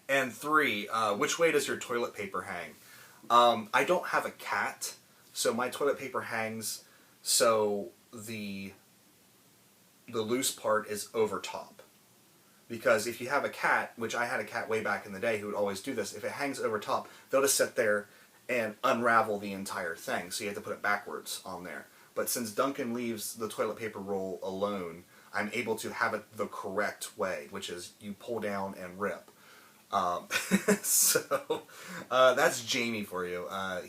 And 3, which way does your toilet paper hang? I don't have a cat, so my toilet paper hangs so the loose part is over top. Because if you have a cat, which I had a cat way back in the day who would always do this, if it hangs over top, they'll just sit there and unravel the entire thing, so you have to put it backwards on there. But since Duncan leaves the toilet paper roll alone, I'm able to have it the correct way, which is you pull down and rip. So that's Jamie for you. God,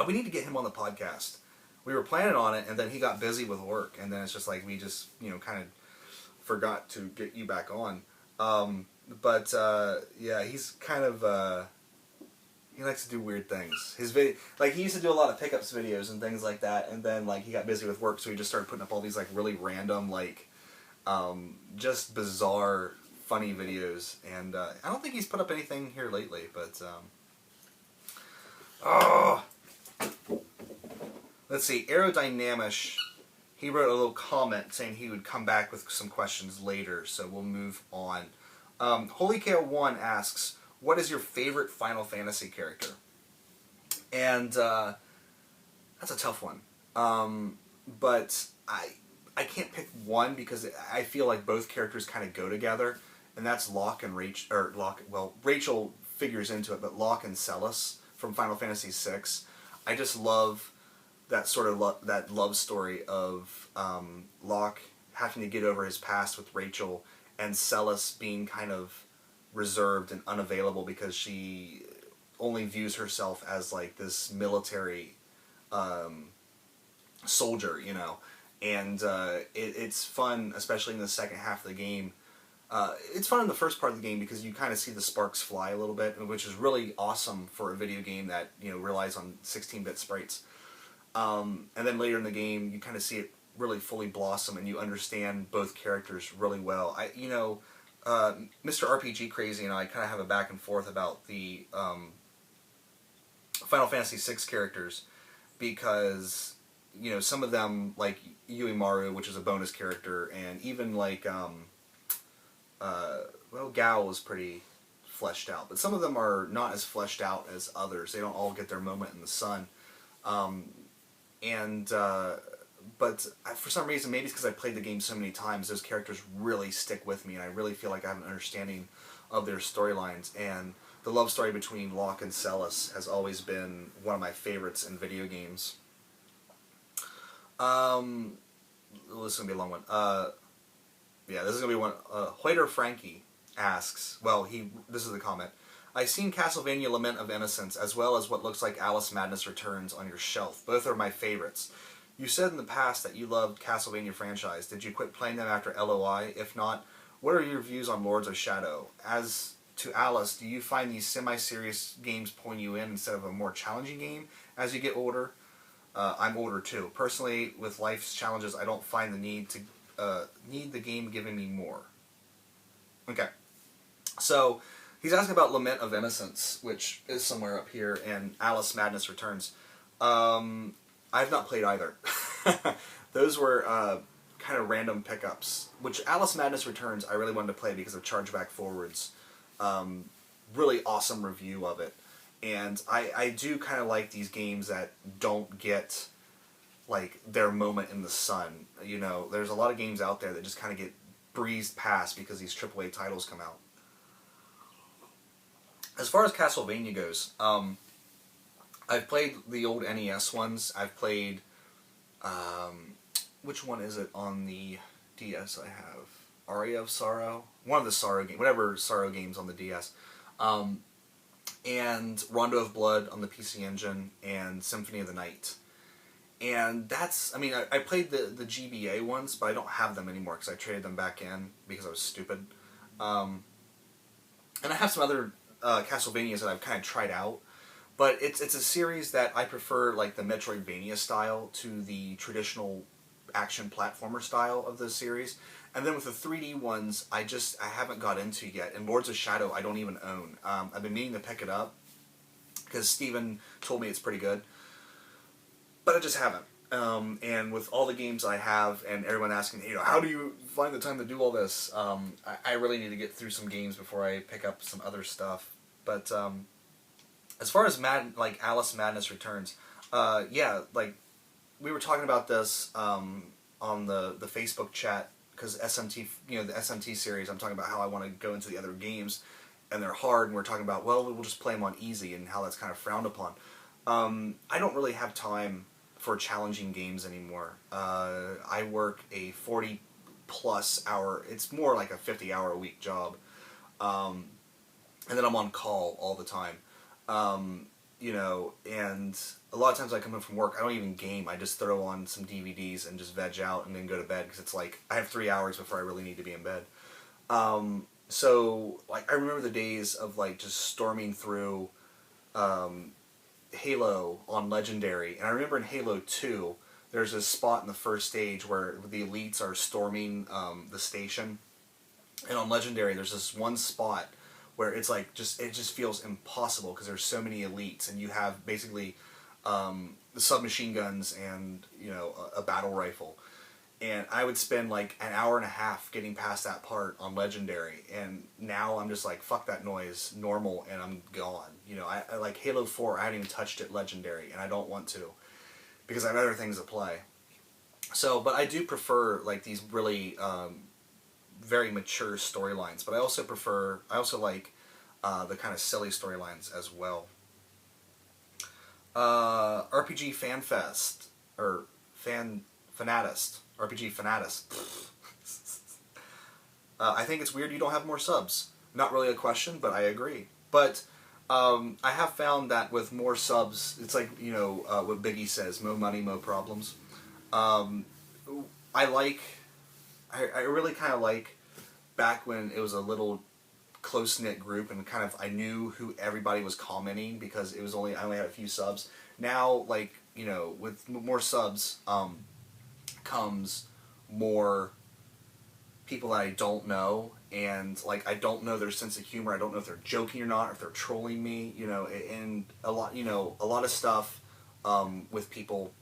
we need to get him on the podcast. We were planning on it, and then he got busy with work, and then it's just like we just, kind of forgot to get you back on. Yeah, he's kind of, he likes to do weird things. His he used to do a lot of pickups videos and things like that, and then, he got busy with work, so he just started putting up all these, really random, just bizarre, funny videos, and, I don't think he's put up anything here lately, but, let's see, Aerodynamish, he wrote a little comment saying he would come back with some questions later, so we'll move on. Holy Kale 1 asks, what is your favorite Final Fantasy character? And that's a tough one. But I can't pick one because I feel like both characters kind of go together, and that's Locke and Rachel. Or Locke, well, Rachel figures into it, but Locke and Celis from Final Fantasy VI. I just love that sort of that love story of Locke having to get over his past with Rachel, and Celis being kind of reserved and unavailable because she only views herself as this military soldier, and it's fun, especially in the second half of the game. It's fun in the first part of the game because you kind of see the sparks fly a little bit, which is really awesome for a video game that relies on 16-bit sprites. And then later in the game, you kind of see it really fully blossom, and you understand both characters really well. Mr. RPG Crazy and I kind of have a back and forth about the Final Fantasy VI characters, because some of them, like Yuimaru, which is a bonus character, and even Gao was pretty fleshed out, but some of them are not as fleshed out as others. They don't all get their moment in the sun. But for some reason, maybe it's because I played the game so many times, those characters really stick with me, and I really feel like I have an understanding of their storylines. And the love story between Locke and Celis has always been one of my favorites in video games. This is going to be a long one. Yeah, this is going to be one. Hoyter Frankie asks, this is the comment. I've seen Castlevania Lament of Innocence, as well as what looks like Alice Madness Returns on your shelf. Both are my favorites. You said in the past that you loved Castlevania franchise. Did you quit playing them after LOI? If not, what are your views on Lords of Shadow? As to Alice, do you find these semi-serious games pulling you in instead of a more challenging game as you get older? I'm older too. Personally, with life's challenges, I don't find the need the game giving me more. Okay. So, he's asking about Lament of Innocence, which is somewhere up here, and Alice Madness Returns. I've not played either. Those were kind of random pickups, which Alice Madness Returns I really wanted to play because of Chargeback Forward's really awesome review of it. And I do kind of like these games that don't get their moment in the sun. There's a lot of games out there that just kind of get breezed past because these AAA titles come out. As far as Castlevania goes, I've played the old NES ones. I've played, which one is it on the DS I have? Aria of Sorrow? One of the Sorrow games, whatever Sorrow games on the DS. And Rondo of Blood on the PC Engine, and Symphony of the Night. And that's, I played the GBA ones, but I don't have them anymore because I traded them back in because I was stupid. And I have some other Castlevanias that I've kind of tried out. But it's a series that I prefer, the Metroidvania style to the traditional action platformer style of the series. And then with the 3D ones, I haven't got into yet. And Lords of Shadow, I don't even own. I've been meaning to pick it up because Steven told me it's pretty good. But I just haven't. And with all the games I have, and everyone asking, how do you find the time to do all this? I really need to get through some games before I pick up some other stuff. But as far as Alice Madness Returns, yeah, like we were talking about this on the Facebook chat because SMT, the SMT series. I'm talking about how I want to go into the other games, and they're hard. And we're talking about we'll just play them on easy and how that's kind of frowned upon. I don't really have time for challenging games anymore. I work a 40-plus hour. It's more like a 50-hour a week job, and then I'm on call all the time. And a lot of times I come in from work, I don't even game. I just throw on some DVDs and just veg out and then go to bed because it's like I have 3 hours before I really need to be in bed. So like I remember the days of like just storming through Halo on Legendary, and I remember in Halo 2 there's this spot in the first stage where the elites are storming the station, and on Legendary there's this one spot where it's like it just feels impossible because there's so many elites, and you have basically the submachine guns and a battle rifle, and I would spend like an hour and a half getting past that part on Legendary, and now I'm just like fuck that noise, normal, and I'm gone. I like Halo 4. I haven't even touched it Legendary, and I don't want to because I have other things to play. So, but I do prefer like these really very mature storylines, but I also like the kind of silly storylines as well. RPG Fan Fest or Fanatist. RPG Fanatist. I think it's weird you don't have more subs. Not really a question, but I agree. But I have found that with more subs, it's like what Biggie says: "Mo money, mo problems." I really kind of like back when it was a little close-knit group and kind of I knew who everybody was commenting because I only had a few subs. Now, like, with more subs comes more people that I don't know, and like I don't know their sense of humor. I don't know if they're joking or not, or if they're trolling me, and a lot of stuff with people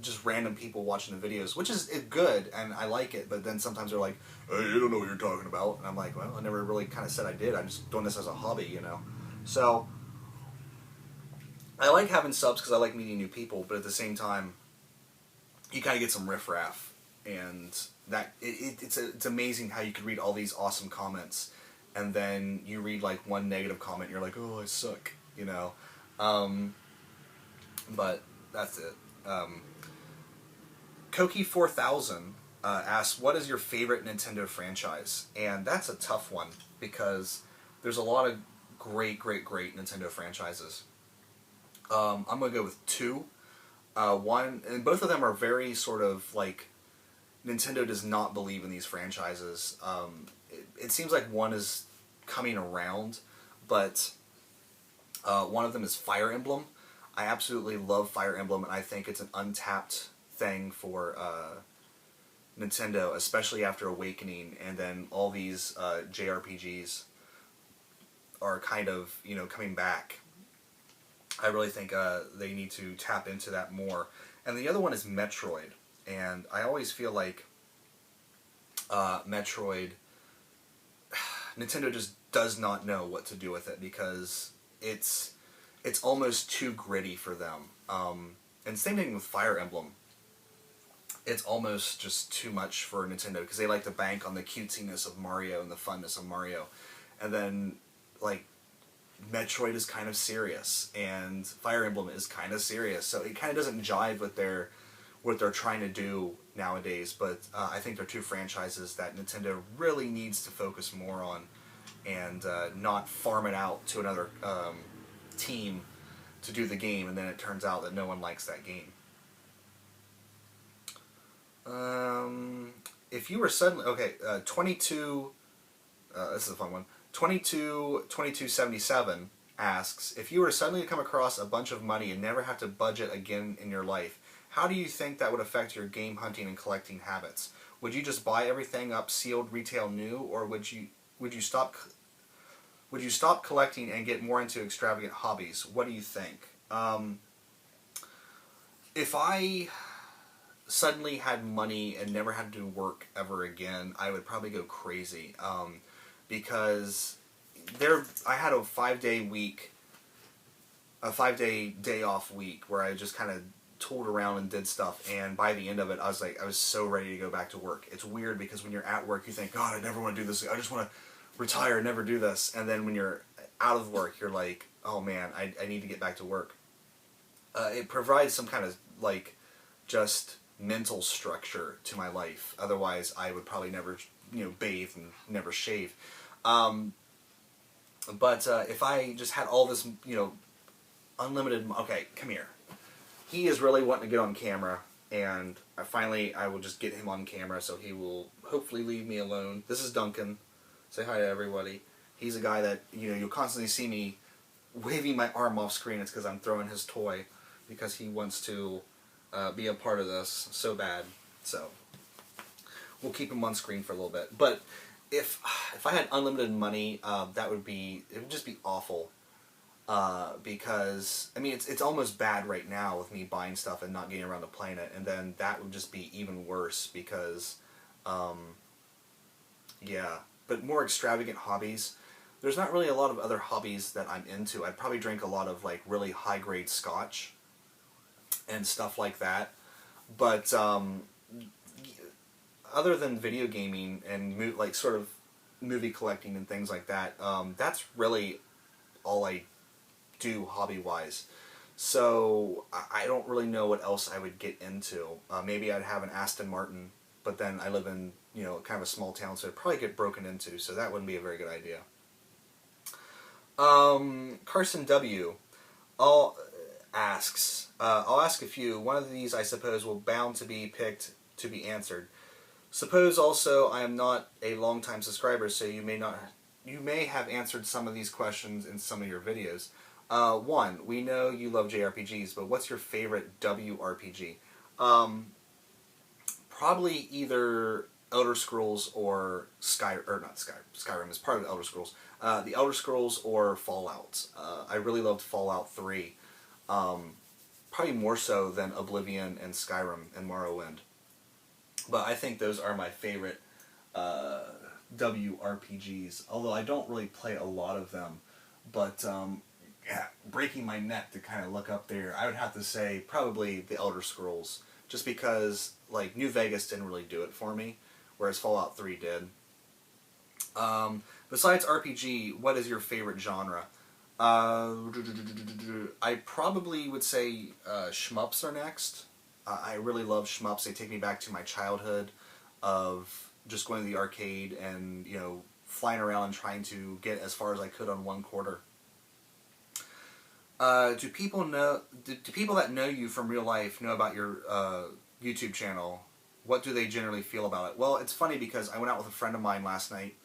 just random people watching the videos, which is good, and I like it, but then sometimes they're like, hey, you don't know what you're talking about, and I'm like, well, I never really kind of said I did, I'm just doing this as a hobby, so I like having subs because I like meeting new people, but at the same time, you kind of get some riffraff, and that, it's amazing how you could read all these awesome comments, and then you read like one negative comment, and you're like, oh, I suck, but that's it. Koki4000 asks, what is your favorite Nintendo franchise? And that's a tough one because there's a lot of great Nintendo franchises. I'm going to go with two. One, and both of them are very sort of like, Nintendo does not believe in these franchises. It seems like one is coming around, but one of them is Fire Emblem. I absolutely love Fire Emblem, and I think it's an untapped thing for Nintendo, especially after Awakening, and then all these JRPGs are kind of, coming back. I really think they need to tap into that more. And the other one is Metroid, and I always feel like Metroid, Nintendo just does not know what to do with it because it's almost too gritty for them. And same thing with Fire Emblem. It's almost just too much for Nintendo because they like to bank on the cutesiness of Mario and the funness of Mario. And then, like, Metroid is kind of serious, and Fire Emblem is kind of serious. So it kind of doesn't jive with what they're trying to do nowadays. But I think they're two franchises that Nintendo really needs to focus more on and not farm it out to another team to do the game, and then it turns out that no one likes that game. If you were suddenly 22. This is a fun one. 2277 asks, if you were suddenly to come across a bunch of money and never have to budget again in your life, how do you think that would affect your game hunting and collecting habits? Would you just buy everything up sealed retail new, or would you stop collecting and get more into extravagant hobbies? What do you think? If I suddenly had money and never had to do work ever again, I would probably go crazy. Because I had a 5 day week, a 5 day day off week where I just kind of tooled around and did stuff, and by the end of it, I was so ready to go back to work. It's weird because when you're at work, you think, God, I never want to do this. I just want to retire and never do this. And then when you're out of work, you're like, oh man, I need to get back to work. It provides some kind of like just mental structure to my life. Otherwise, I would probably never, bathe and never shave. But if I just had all this, unlimited. Okay, come here. He is really wanting to get on camera, and I will just get him on camera, so he will hopefully leave me alone. This is Duncan. Say hi to everybody. He's a guy that, you'll constantly see me waving my arm off screen. It's because I'm throwing his toy, because he wants to be a part of this so bad. So we'll keep him on screen for a little bit. But if I had unlimited money, it would just be awful. Because I mean it's almost bad right now with me buying stuff and not getting around to playing it, and then that would just be even worse because yeah. But more extravagant hobbies, there's not really a lot of other hobbies that I'm into. I'd probably drink a lot of like really high grade scotch and stuff like that, but other than video gaming and like sort of movie collecting and things like that, that's really all I do hobby-wise. So I don't really know what else I would get into. Maybe I'd have an Aston Martin, but then I live in kind of a small town, so it'd probably get broken into, so that wouldn't be a very good idea. Carson W. asks, I'll ask a few. One of these, I suppose, will bound to be picked to be answered. Suppose also I am not a long-time subscriber, so you may have answered some of these questions in some of your videos. One, we know you love JRPGs, but what's your favorite WRPG? Probably either Elder Scrolls or Skyrim is part of the Elder Scrolls. The Elder Scrolls or Fallout. I really loved Fallout 3. Probably more so than Oblivion and Skyrim and Morrowind. But I think those are my favorite WRPGs. Although I don't really play a lot of them. But breaking my neck to kind of look up there, I would have to say probably the Elder Scrolls. Just because like New Vegas didn't really do it for me, whereas Fallout 3 did. Besides RPG, what is your favorite genre? I probably would say shmups are next. I really love shmups. They take me back to my childhood of just going to the arcade and flying around and trying to get as far as I could on one quarter. Do people that know you from real life know about your YouTube channel? What do they generally feel about it? Well, it's funny because I went out with a friend of mine last night,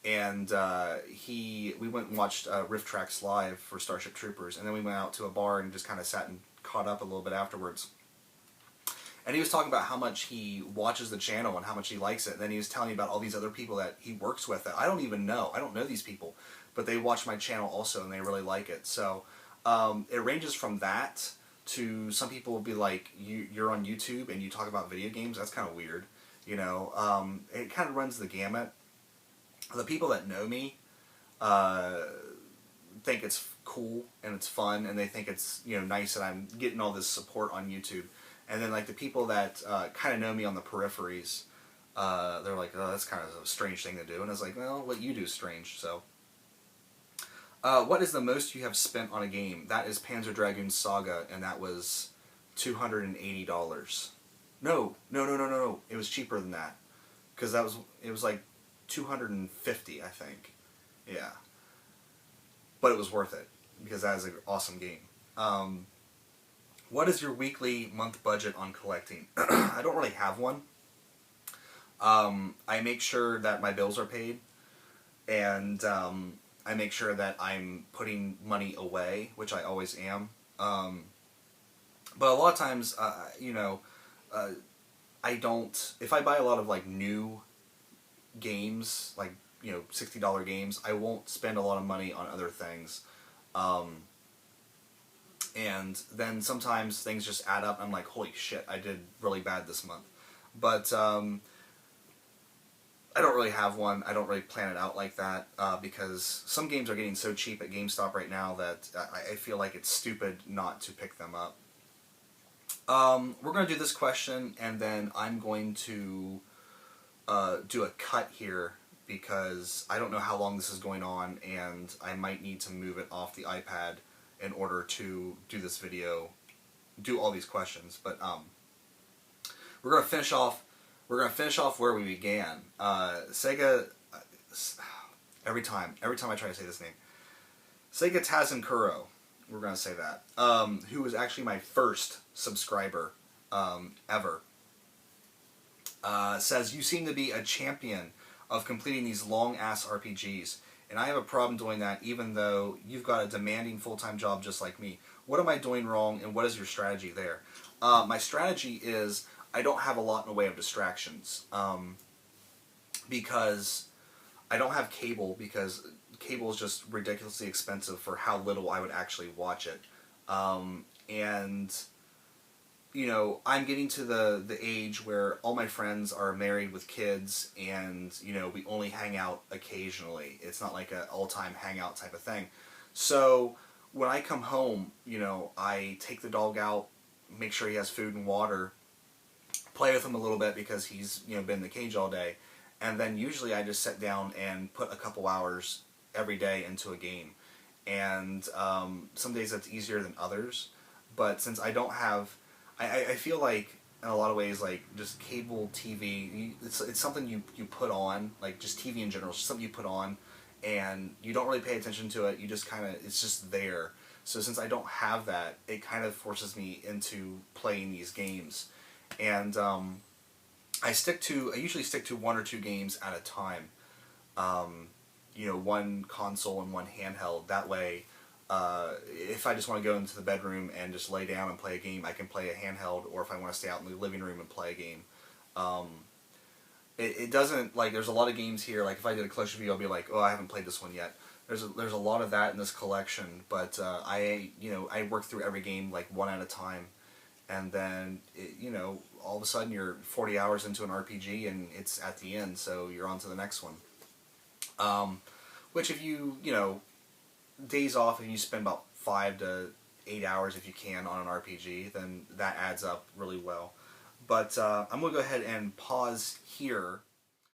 and we went and watched Riff Tracks live for Starship Troopers, and then we went out to a bar and just kind of sat and caught up a little bit afterwards. And he was talking about how much he watches the channel and how much he likes it. And then he was telling me about all these other people that he works with that I don't even know. I don't know these people, but they watch my channel also and they really like it. So it ranges from that to some people will be like, you're on YouTube and you talk about video games. That's kind of weird, It kind of runs the gamut. The people that know me think it's cool and it's fun, and they think it's nice that I'm getting all this support on YouTube. And then like the people that kind of know me on the peripheries, they're like, oh, that's kind of a strange thing to do. And I was like, well, what you do is strange. So, what is the most you have spent on a game? That is Panzer Dragoon Saga, and that was $280. No. It was cheaper than that, because it was like $250, I think. Yeah. But it was worth it, because that is an awesome game. What is your weekly month budget on collecting? I don't really have one. I make sure that my bills are paid, and I make sure that I'm putting money away, which I always am. But a lot of times, I don't. If I buy a lot of like new games, like $60 games, I won't spend a lot of money on other things. And then sometimes things just add up. I'm like, holy shit, I did really bad this month. But I don't really have one. I don't really plan it out like that because some games are getting so cheap at GameStop right now that I feel like it's stupid not to pick them up. We're going to do this question, and then I'm going to do a cut here because I don't know how long this is going on, and I might need to move it off the iPad in order to do this video, do all these questions. But we're going to finish off. We're going to finish off where we began. Sega. Every time I try to say this name, Sega Tazenkuro. We're going to say that. Who was actually my first subscriber ever. Says, you seem to be a champion of completing these long-ass RPGs, and I have a problem doing that even though you've got a demanding full-time job just like me. What am I doing wrong, and what is your strategy there? My strategy is I don't have a lot in the way of distractions because I don't have cable, because cable is just ridiculously expensive for how little I would actually watch it. And you know, I'm getting to the age where all my friends are married with kids, and you know, we only hang out occasionally. It's not like an all-time hangout type of thing. So when I come home, you know, I take the dog out, make sure he has food and water, play with him a little bit because he's, you know, been in the cage all day, and then usually I just sit down and put a couple hours every day into a game. And some days that's easier than others, but since I don't have, I feel like in a lot of ways, like just cable TV, it's something you put on, like just TV in general, it's just something you put on, and you don't really pay attention to it. You just kind of, it's just there. So since I don't have that, it kind of forces me into playing these games, and I usually stick to one or two games at a time. You know, one console and one handheld. That way, if I just want to go into the bedroom and just lay down and play a game, I can play a handheld, or if I want to stay out in the living room and play a game. It doesn't, like, there's a lot of games here, like if I did a collection video, I'll be like, oh, I haven't played this one yet. There's a lot of that in this collection, but I work through every game like one at a time, and then, you know, all of a sudden you're 40 hours into an RPG and it's at the end, so you're on to the next one. Which if you know, days off, if you spend about 5 to 8 hours if you can on an RPG, then that adds up really well. But I'm going to go ahead and pause here.